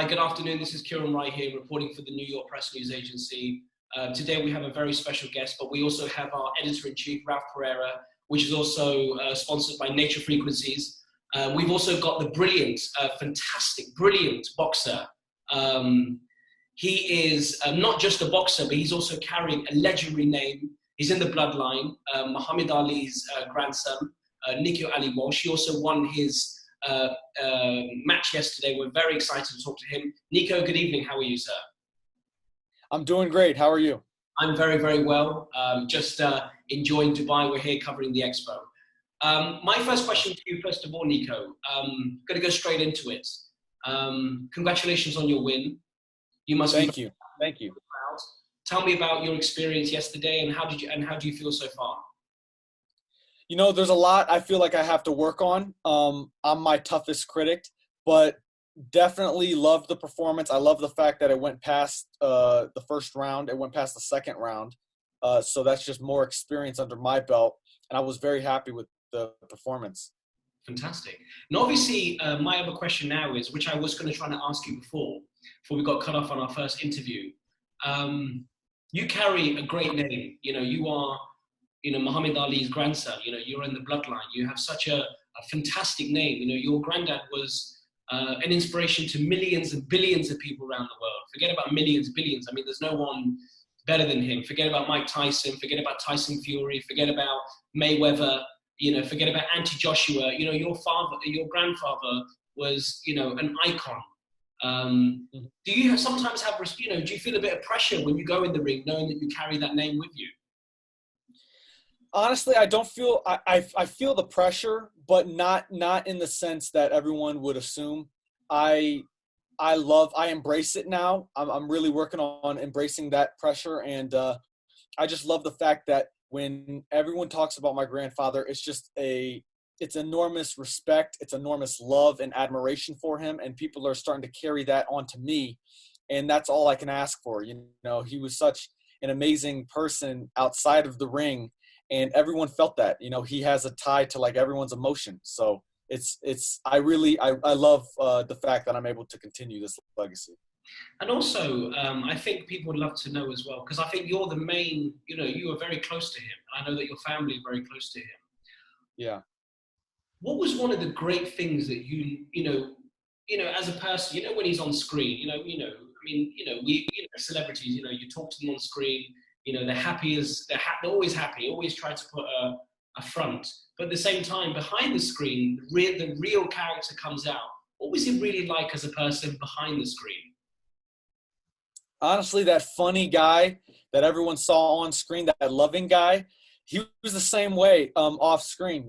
good afternoon. This is Kiran Rai here, reporting for the New York Press News Agency. Today we have a very special guest, but we also have our editor-in-chief, Ralph Pereira, which is also sponsored by Nature Frequencies. We've also got the brilliant, brilliant boxer. He is not just a boxer, but he's also carrying a legendary name. He's in the bloodline, Muhammad Ali's grandson, Nico Ali. He also won his match yesterday. We're very excited to talk to him. Nico, good evening. How are you, sir? I'm doing great. How are you? I'm very, very well. Just enjoying Dubai. We're here covering the Expo. My first question to you, first of all, Nico, I'm going to go straight into it. Congratulations on your win. You must Thank you. Thank you. Proud. Tell me about your experience yesterday and how do you feel so far? You know, there's a lot I feel like I have to work on. I'm my toughest critic, but definitely love the performance. I love the fact that it went past the first round. It went past the second round. So that's just more experience under my belt. And I was very happy with the performance. Fantastic. And obviously, my other question now is, which I was going to try to ask you before we got cut off on our first interview. You carry a great name. You know, you are, Muhammad Ali's grandson. You're in the bloodline. You have such a fantastic name. Your granddad was an inspiration to millions and billions of people around the world. Forget about millions, billions. I mean, there's no one better than him. Forget about Mike Tyson. Forget about Tyson Fury. Forget about Mayweather. Forget about Auntie Joshua. Your grandfather was, an icon. Do you sometimes have, do you feel a bit of pressure when you go in the ring, knowing that you carry that name with you? Honestly, I don't feel I feel the pressure, but not in the sense that everyone would assume. I embrace it now. I'm really working on embracing that pressure, and I just love the fact that when everyone talks about my grandfather, it's enormous respect, it's enormous love and admiration for him, and people are starting to carry that onto me, and that's all I can ask for. He was such an amazing person outside of the ring. And everyone felt that, he has a tie to like everyone's emotion. So I love the fact that I'm able to continue this legacy. And also, I think people would love to know as well, because I think you're the main, you are very close to him. I know that your family are very close to him. Yeah. What was one of the great things that as a person, when he's on screen, celebrities, you talk to them on screen, they're happy they're always happy, always try to put a front. But at the same time, behind the screen, the real character comes out. What was he really like as a person behind the screen? Honestly, that funny guy that everyone saw on screen, that loving guy, he was the same way off screen.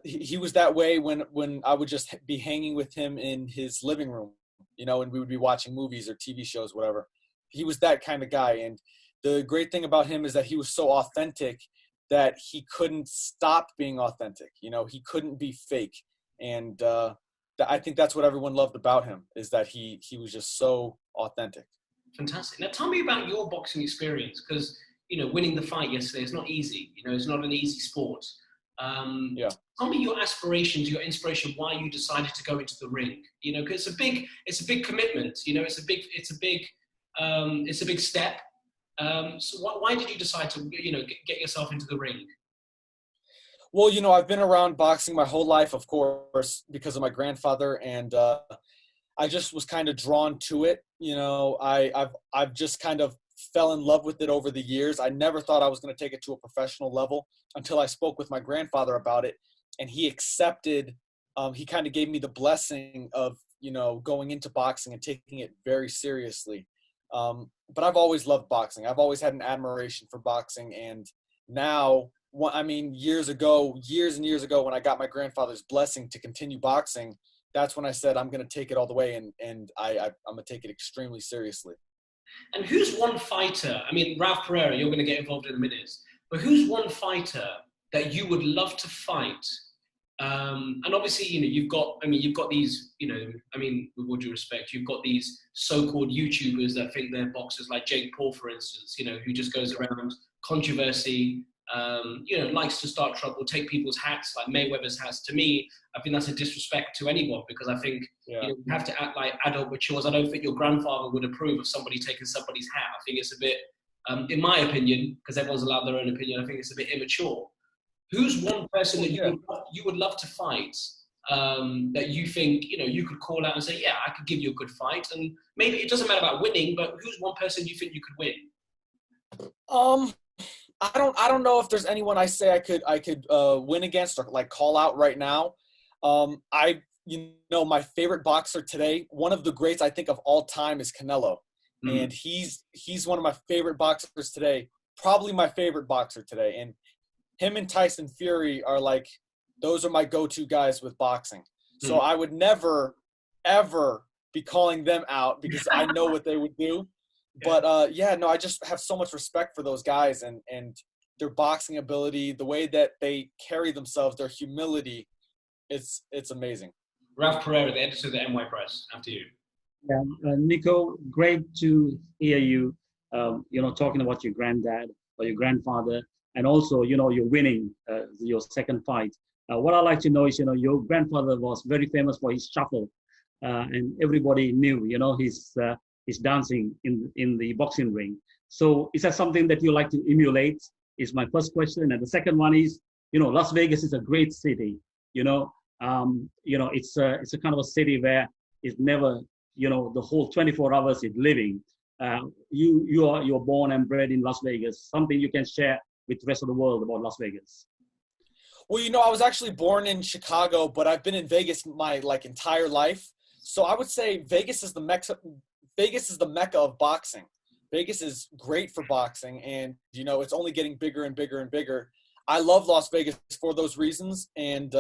He was that way when I would just be hanging with him in his living room, and we would be watching movies or TV shows, whatever. He was that kind of guy. And the great thing about him is that he was so authentic that he couldn't stop being authentic. He couldn't be fake. And I think that's what everyone loved about him, is that he was just so authentic. Fantastic. Now tell me about your boxing experience, because, winning the fight yesterday is not easy. It's not an easy sport. Yeah. Tell me your aspirations, your inspiration, why you decided to go into the ring. Because it's a big commitment. It's a big step. So why did you decide to, get yourself into the ring? Well, I've been around boxing my whole life, of course, because of my grandfather, and I just was kind of drawn to it. I've just kind of fell in love with it over the years. I never thought I was going to take it to a professional level until I spoke with my grandfather about it, and he accepted. He kind of gave me the blessing of, going into boxing and taking it very seriously. But I've always loved boxing. I've always had an admiration for boxing. And now, years and years ago, when I got my grandfather's blessing to continue boxing, that's when I said, I'm going to take it all the way. And I'm going to take it extremely seriously. And who's one fighter? Ralph Pereira, you're going to get involved in a minute, but who's one fighter that you would love to fight? And obviously, you've got these, with all due respect, you've got these so-called YouTubers that think they're boxers, like Jake Paul, for instance, who just goes around controversy, likes to start trouble, take people's hats, like Mayweather's hats. To me, I think that's a disrespect to anyone, because I think you have to act like adult matures. I don't think your grandfather would approve of somebody taking somebody's hat. I think it's a bit, in my opinion, because everyone's allowed their own opinion, I think it's a bit immature. Who's one person that you would love to fight, that you think, you could call out and say, yeah, I could give you a good fight? And maybe it doesn't matter about winning, but who's one person you think you could win? I don't know if there's anyone I say I could win against or like call out right now. My favorite boxer today, one of the greats I think of all time, is Canelo. And he's one of my favorite boxers today, probably my favorite boxer today. And him and Tyson Fury are like, those are my go-to guys with boxing. So I would never, ever be calling them out because I know what they would do. But I just have so much respect for those guys and their boxing ability, the way that they carry themselves, their humility. It's amazing. Ralph Pereira, the editor of the NY Press, after you. Yeah, Nico, great to hear you, talking about your granddad or your grandfather, and also, you're winning your second fight. What I'd like to know is, your grandfather was very famous for his shuffle, and everybody knew, his dancing in the boxing ring. So is that something that you like to emulate? Is my first question. And the second one is, Las Vegas is a great city. It's a kind of a city where it's never, the whole 24 hours is living. You're born and bred in Las Vegas. Something you can share with the rest of the world about Las Vegas? Well, I was actually born in Chicago, but I've been in Vegas my entire life. So I would say Vegas is the mecca of boxing. Vegas is great for boxing, and it's only getting bigger and bigger and bigger. I love Las Vegas for those reasons, and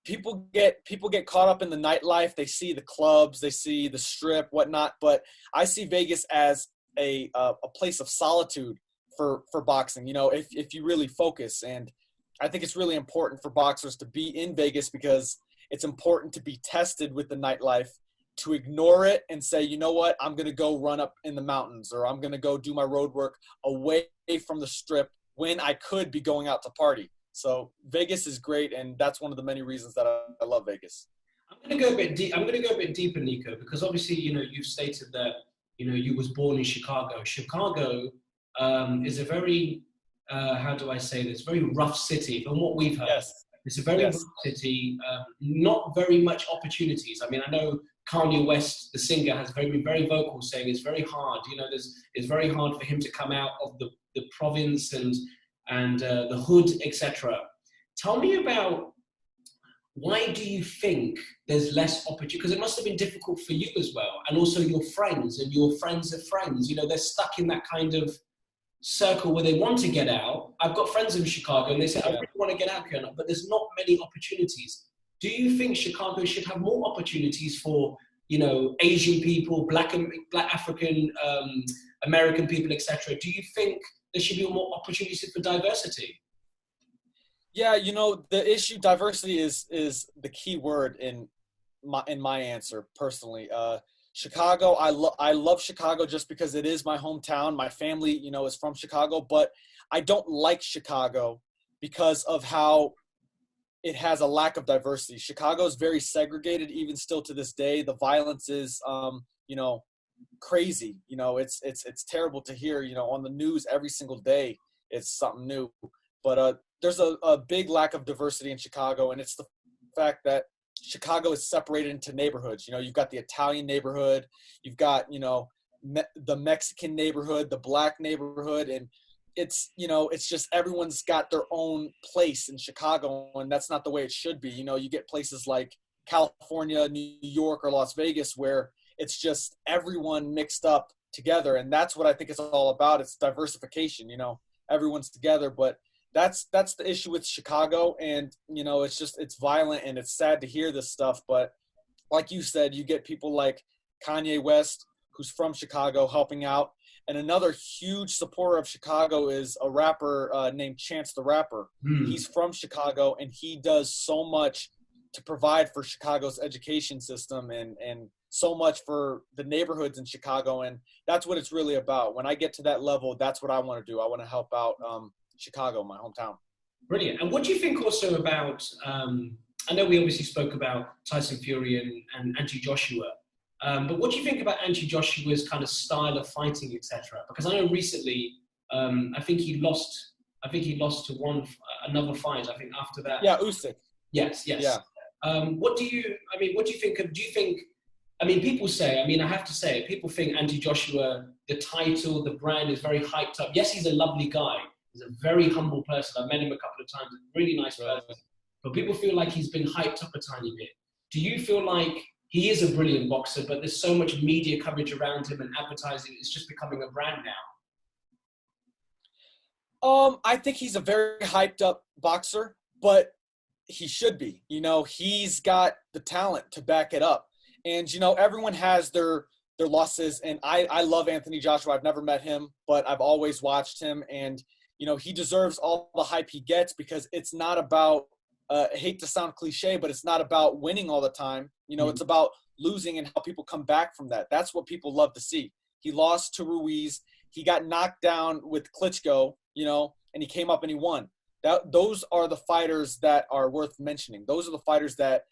people get caught up in the nightlife. They see the clubs, they see the strip, whatnot. But I see Vegas as a place of solitude for boxing. If you really focus, and I think it's really important for boxers to be in Vegas because it's important to be tested with the nightlife, to ignore it and say, you know what, I'm going to go run up in the mountains, or I'm going to go do my road work away from the strip when I could be going out to party. So Vegas is great, and that's one of the many reasons that I love Vegas. I'm going to go a bit deep. I'm going to go a bit deeper, Nico, because obviously, you've stated that, you was born in Chicago. Chicago is a very, how do I say this, very rough city from what we've heard. Yes. It's a very rough city, not very much opportunities. I mean, I know Kanye West, the singer, has been very vocal saying it's very hard. It's very hard for him to come out of the province and the hood, etc. Tell me about, why do you think there's less opportunity? Because it must have been difficult for you as well, and also your friends and your friends of friends. They're stuck in that kind of circle where they want to get out. I've got friends in Chicago, and they say, I really want to get out here, but there's not many opportunities. Do you think Chicago should have more opportunities for, Asian people, Black African American people, etc.? Do you think there should be more opportunities for diversity? Yeah, the issue, diversity is the key word in my answer personally. Chicago, I love Chicago just because it is my hometown. My family, is from Chicago, but I don't like Chicago because of how it has a lack of diversity. Chicago is very segregated, even still to this day. The violence is, crazy. It's terrible to hear, on the news every single day. It's something new, but there's a big lack of diversity in Chicago, and it's the fact that Chicago is separated into neighborhoods. You've got the Italian neighborhood, you've got, the Mexican neighborhood, the Black neighborhood, and it's just everyone's got their own place in Chicago, and that's not the way it should be. You get places like California, New York, or Las Vegas where it's just everyone mixed up together, and that's what I think it's all about. It's diversification. Everyone's together, but that's the issue with Chicago, and it's violent, and it's sad to hear this stuff. But like you said, you get people like Kanye West, who's from Chicago, helping out. And another huge supporter of Chicago is a rapper named Chance the Rapper. He's from Chicago, and he does so much to provide for Chicago's education system and so much for the neighborhoods in Chicago, and that's what it's really about. When I get to that level, that's what I want to do. I want to help out Chicago, my hometown. Brilliant. And what do you think also about, I know we obviously spoke about Tyson Fury and Anthony Joshua, but what do you think about Anthony Joshua's kind of style of fighting, etc.? Because I know recently, I think he lost to another fight, I think after that. Yeah, Usyk. Yes. Yeah. What do you think of, people say, I have to say, people think Anthony Joshua, the title, the brand is very hyped up. Yes, he's a lovely guy. He's a very humble person. I've met him a couple of times, a really nice person. But people feel like he's been hyped up a tiny bit. Do you feel like he is a brilliant boxer, but there's so much media coverage around him and advertising, it's just becoming a brand now? I think he's a very hyped up boxer, but he should be. He's got the talent to back it up. And, everyone has their losses. And I love Anthony Joshua. I've never met him, but I've always watched him. And, he deserves all the hype he gets, because it's not about, I hate to sound cliche, but it's not about winning all the time. It's about losing and how people come back from that. That's what people love to see. He lost to Ruiz. He got knocked down with Klitschko, and he came up and he won. Those are the fighters that are worth mentioning. Those are the fighters that,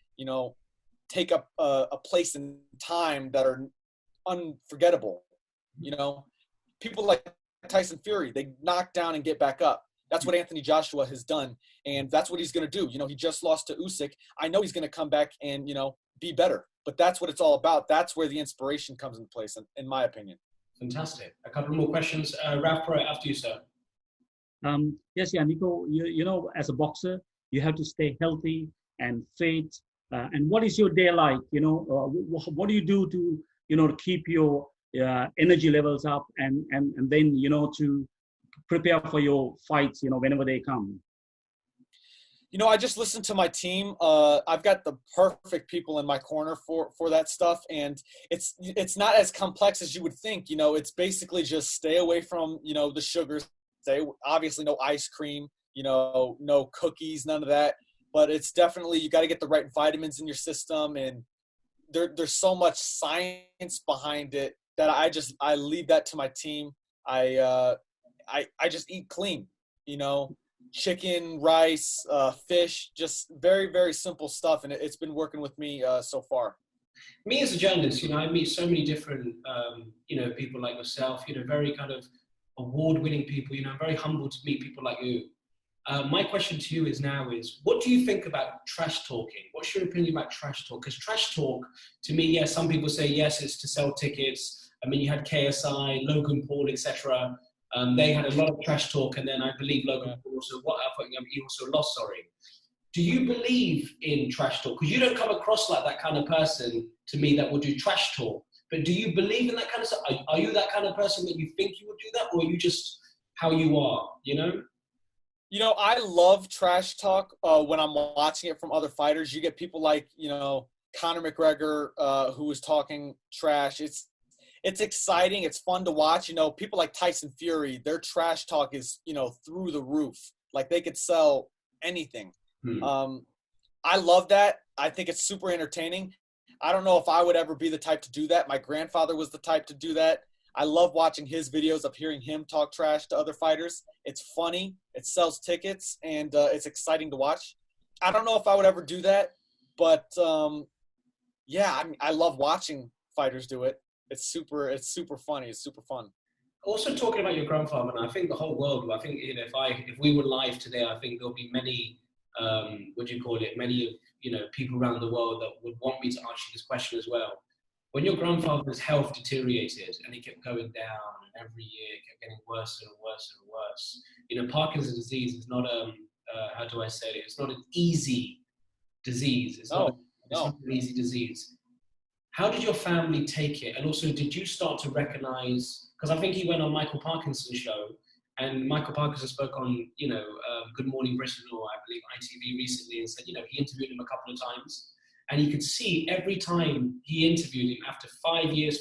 take up a place in time that are unforgettable. People like Tyson Fury, they knock down and get back up. That's what Anthony Joshua has done, and that's what he's going to do. He just lost to Usyk. I know he's going to come back and, be better. But that's what it's all about. That's where the inspiration comes into place, in my opinion. Fantastic. A couple more questions. Ralph Pereira, after you, sir. Yes, Nico, as a boxer, you have to stay healthy and fit. And what is your day like? What do you do to keep your energy levels up and then, to prepare for your fights, whenever they come? I just listen to my team. I've got the perfect people in my corner for that stuff. And it's not as complex as you would think. It's basically just stay away from, the sugars. Obviously no ice cream, no cookies, none of that. But it's definitely, you got to get the right vitamins in your system. And there's so much science behind it that I leave that to my team. I just eat clean, chicken, rice, fish, just very, very simple stuff. And it's been working with me so far. Me as a journalist, I meet so many different, people like yourself, very kind of award-winning people. I'm very humbled to meet people like you. My question to you is what do you think about trash talking? What's your opinion about trash talk? Because trash talk, to me, yes, some people say, yes, it's to sell tickets. You had KSI, Logan Paul, etc. They had a lot of trash talk, and then I believe Logan Paul also, he also lost, sorry. Do you believe in trash talk? Because you don't come across like that kind of person to me that will do trash talk. But do you believe in that kind of stuff? Are you that kind of person that you think you would do that? Or are you just how you are, I love trash talk when I'm watching it from other fighters. You get people like, Conor McGregor, who was talking trash. It's exciting. It's fun to watch. People like Tyson Fury, their trash talk is, through the roof. Like they could sell anything. I love that. I think it's super entertaining. I don't know if I would ever be the type to do that. My grandfather was the type to do that. I love watching his videos of hearing him talk trash to other fighters. It's funny. It sells tickets, and it's exciting to watch. I don't know if I would ever do that, but I love watching fighters do it. It's super funny. It's super fun. Also talking about your grandfather, and I think the whole world, if we were live today, I think there'll be many, many of, people around the world that would want me to ask you this question as well. When your grandfather's health deteriorated and he kept going down, and every year it kept getting worse and worse and worse. Parkinson's disease is not it's not an easy disease. It's not an easy disease. How did your family take it? And also, did you start to recognize, because I think he went on Michael Parkinson's show, and Michael Parkinson spoke on, Good Morning Britain, or I believe ITV recently, and said, he interviewed him a couple of times. And you could see every time he interviewed him, after 5 years,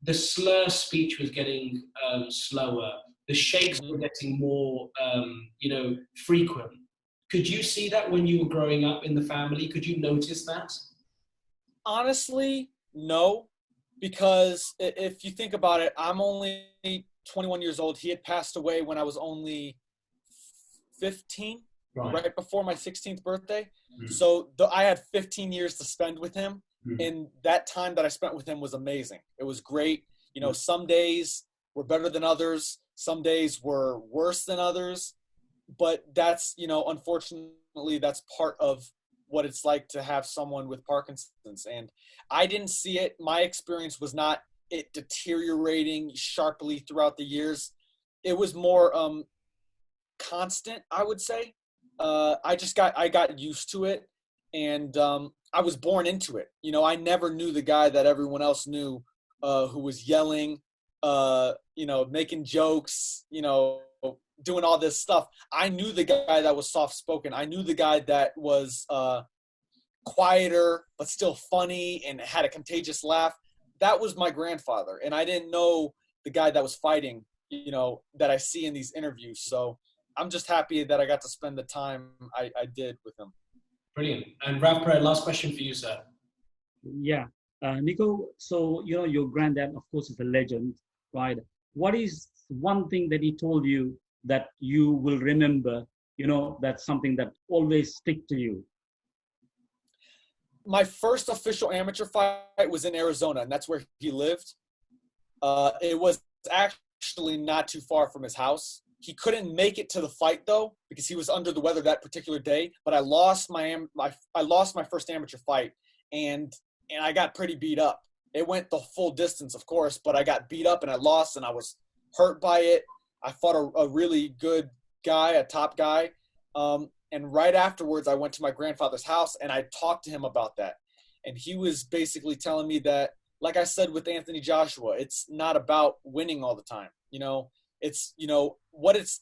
the slur speech was getting slower. The shakes were getting more, frequent. Could you see that when you were growing up in the family? Could you notice that? Honestly, no, because if you think about it, I'm only 21 years old. He had passed away when I was only 15, right before my 16th birthday. So I had 15 years to spend with him. And that time that I spent with him was amazing. It was great. You know, some days were better than others. Some days were worse than others. But that's, you know, unfortunately, that's part of what it's like to have someone with Parkinson's. And I didn't see it. My experience was not it deteriorating sharply throughout the years. It was more constant, I would say. I got used to it, and I was born into it. You know, I never knew the guy that everyone else knew, who was yelling, you know, making jokes, you know, doing all this stuff. I knew the guy that was soft-spoken. I knew the guy that was quieter but still funny and had a contagious laugh. That was my grandfather, and I didn't know the guy that was fighting, you know, that I see in these interviews. So I'm just happy that I got to spend the time I did with him. Brilliant. And Ralph Pereira, last question for you, sir. Yeah. Nico, so, you know, your granddad, of course, is a legend, right? What is one thing that he told you that you will remember, you know, that's something that always stick to you? My first official amateur fight was in Arizona, and that's where he lived. It was actually not too far from his house. He couldn't make it to the fight, though, because he was under the weather that particular day. But I lost my first amateur fight, and I got pretty beat up. It went the full distance, of course, but I got beat up and I lost, and I was hurt by it. I fought a really good guy, a top guy. And right afterwards, I went to my grandfather's house and I talked to him about that. And he was basically telling me that, like I said with Anthony Joshua, it's not about winning all the time. You know, it's, you know, what it's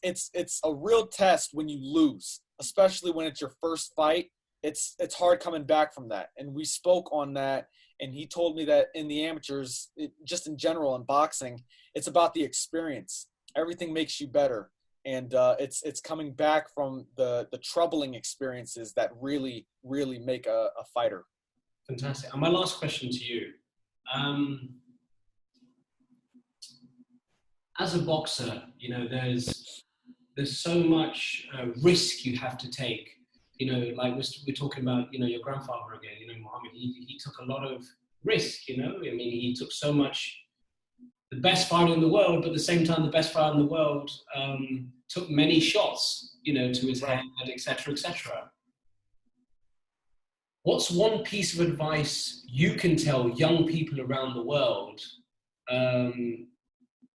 a real test when you lose, especially when it's your first fight. It's hard coming back from that. And we spoke on that. And he told me that in the amateurs, just in general in boxing, it's about the experience. Everything makes you better. And it's coming back from the troubling experiences that really, really make a fighter. Fantastic. And my last question to you. As a boxer, you know, there's so much risk you have to take. You know, like we're talking about, you know, your grandfather again, you know, Muhammad, he took a lot of risk, you know. I mean, he took so much, the best fighter in the world, but at the same time, the best fighter in the world took many shots, you know, to his head, etc., etc. What's one piece of advice you can tell young people around the world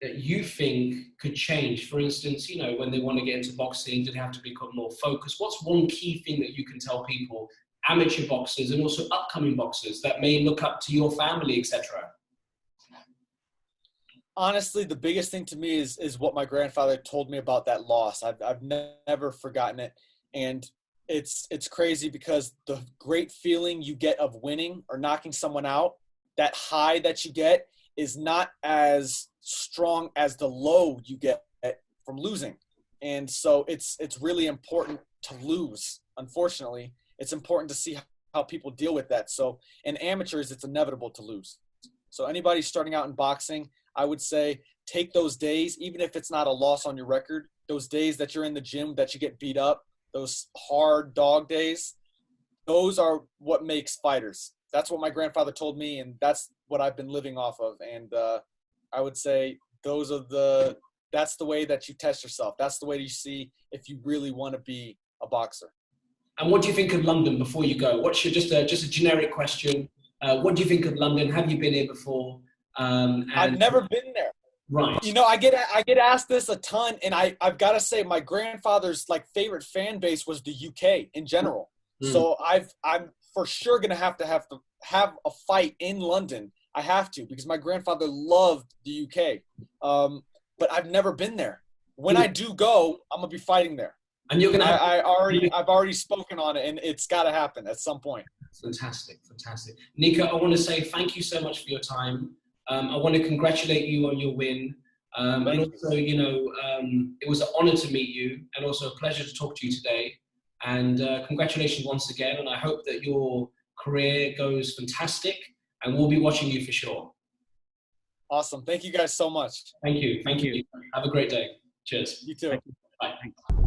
that you think could change? For instance, you know, when they want to get into boxing, do they have to become more focused? What's one key thing that you can tell people, amateur boxers and also upcoming boxers that may look up to your family, etc.? Honestly, the biggest thing to me is what my grandfather told me about that loss. I've never forgotten it. And it's crazy because the great feeling you get of winning or knocking someone out, that high that you get is not as strong as the low you get from losing. And so it's really important to lose. Unfortunately, it's important to see how people deal with that. So in amateurs, it's inevitable to lose. So anybody starting out in boxing, I would say take those days, even if it's not a loss on your record, those days that you're in the gym that you get beat up, those hard dog days, those are what makes fighters. That's what my grandfather told me, and that's what I've been living off of. And I would say that's the way that you test yourself. That's the way you see if you really want to be a boxer. And what do you think of London before you go? What's your, just a generic question. What do you think of London? Have you been here before? I've never been there. Right. You know, I get asked this a ton, and I've got to say my grandfather's like favorite fan base was the UK in general. So I'm for sure gonna have to have a fight in London. I have to, because my grandfather loved the UK. But I've never been there. When I do go, I'm gonna be fighting there. And you're gonna I've already spoken on it, and it's got to happen at some point. Fantastic. Nico, I want to say thank you so much for your time. I want to congratulate you on your win. And also, you know, it was an honor to meet you, and also a pleasure to talk to you today. And congratulations once again. And I hope that your career goes fantastic, and we'll be watching you for sure. Awesome. Thank you guys so much. Thank you. Thank you. Have a great day. Cheers. You too. Bye. Thanks.